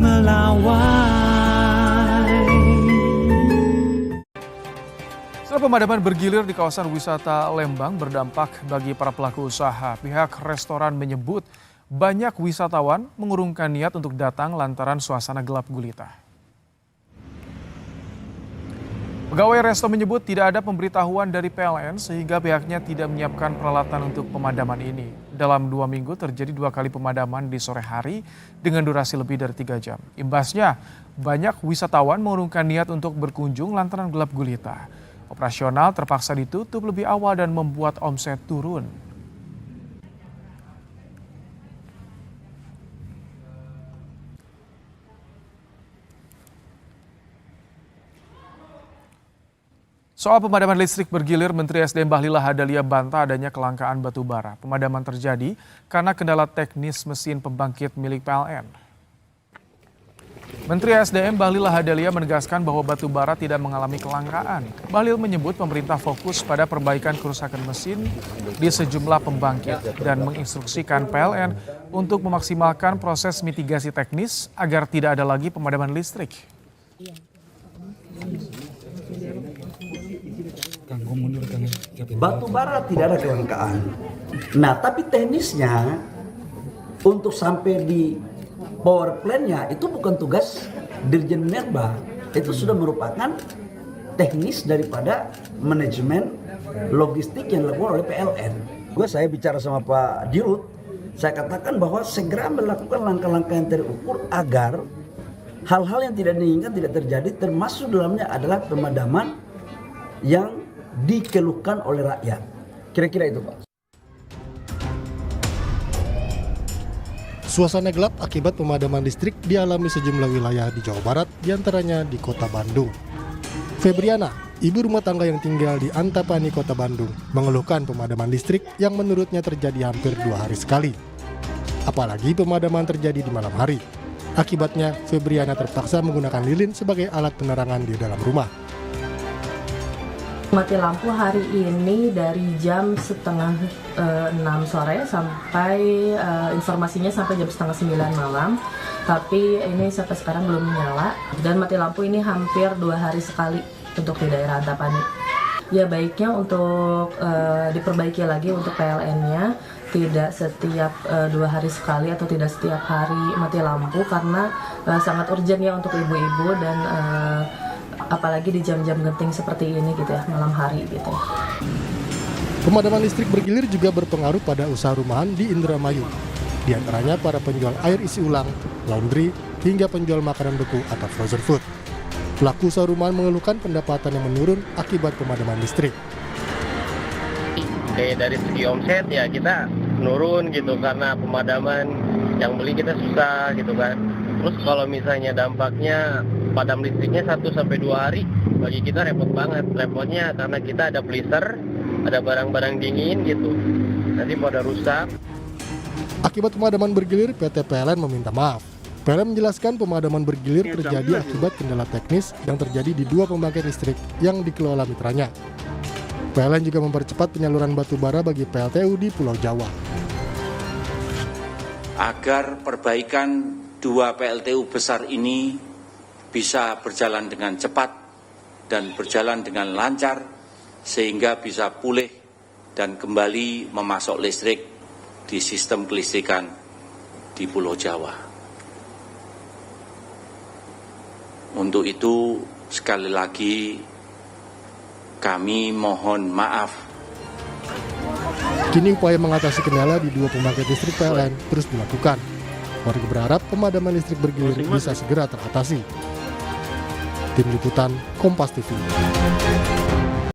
melawai. Setelah pemadaman bergilir di kawasan wisata Lembang berdampak bagi para pelaku usaha, pihak restoran menyebut banyak wisatawan mengurungkan niat untuk datang lantaran suasana gelap gulita. Pegawai resto menyebut tidak ada pemberitahuan dari PLN sehingga pihaknya tidak menyiapkan peralatan untuk pemadaman ini. Dalam 2 minggu terjadi 2 kali pemadaman di sore hari dengan durasi lebih dari 3 jam. Imbasnya, banyak wisatawan mengurungkan niat untuk berkunjung lantaran gelap gulita. Operasional terpaksa ditutup lebih awal dan membuat omset turun. Soal pemadaman listrik bergilir, Menteri SDM Bahlil Lahadalia bantah adanya kelangkaan batu bara. Pemadaman terjadi karena kendala teknis mesin pembangkit milik PLN. Menteri SDM Bahlil Lahadalia menegaskan bahwa batu bara tidak mengalami kelangkaan. Bahlil menyebut pemerintah fokus pada perbaikan kerusakan mesin di sejumlah pembangkit dan menginstruksikan PLN untuk memaksimalkan proses mitigasi teknis agar tidak ada lagi pemadaman listrik. Batu bara tidak ada kelangkaan. Nah, tapi teknisnya untuk sampai di power plant-nya itu bukan tugas Dirjen Minerba. Itu sudah merupakan teknis daripada manajemen logistik yang dilakukan oleh PLN. Saya bicara sama Pak Dirut, saya katakan bahwa segera melakukan langkah-langkah yang terukur agar hal-hal yang tidak diinginkan tidak terjadi, termasuk dalamnya adalah pemadaman yang dikeluhkan oleh rakyat. Kira-kira itu, Pak. Suasana gelap akibat pemadaman listrik dialami sejumlah wilayah di Jawa Barat, diantaranya di Kota Bandung. Febriana, ibu rumah tangga yang tinggal di Antapani, Kota Bandung, mengeluhkan pemadaman listrik yang menurutnya terjadi hampir 2 hari sekali. Apalagi pemadaman terjadi di malam hari. Akibatnya, Febriana terpaksa menggunakan lilin sebagai alat penerangan di dalam rumah. Mati lampu hari ini dari jam 5:30 sore sampai informasinya sampai jam 8:30 malam. Tapi ini sampai sekarang belum menyala. Dan mati lampu ini hampir 2 hari sekali untuk di daerah Antapani. Ya baiknya untuk diperbaiki lagi untuk PLN-nya. Tidak setiap 2 hari sekali atau tidak setiap hari mati lampu karena sangat urgent ya untuk ibu-ibu dan apalagi di jam-jam genting seperti ini gitu ya, malam hari gitu. Pemadaman listrik bergilir juga berpengaruh pada usaha rumahan di Indramayu. Di antaranya para penjual air isi ulang, laundry, hingga penjual makanan beku atau frozen food. Pelaku usaha rumahan mengeluhkan pendapatan yang menurun akibat pemadaman listrik. Dari segi omset ya kita menurun gitu karena pemadaman yang beli kita susah gitu kan. Terus kalau misalnya dampaknya padam listriknya 1-2 hari, bagi kita repot banget. Repotnya karena kita ada freezer, ada barang-barang dingin gitu, nanti pada rusak. Akibat pemadaman bergilir, PT PLN meminta maaf. PLN menjelaskan pemadaman bergilir terjadi akibat kendala teknis yang terjadi di 2 pembangkit listrik yang dikelola mitranya. PLN juga mempercepat penyaluran batu bara bagi PLTU di Pulau Jawa. Agar perbaikan 2 PLTU besar ini bisa berjalan dengan cepat dan berjalan dengan lancar sehingga bisa pulih dan kembali memasok listrik di sistem kelistrikan di Pulau Jawa. Untuk itu sekali lagi kami mohon maaf. Kini upaya mengatasi kendala di 2 pembangkit listrik PLN terus dilakukan. Warga berharap pemadaman listrik bergilir bisa segera teratasi. Tim Liputan Kompas TV.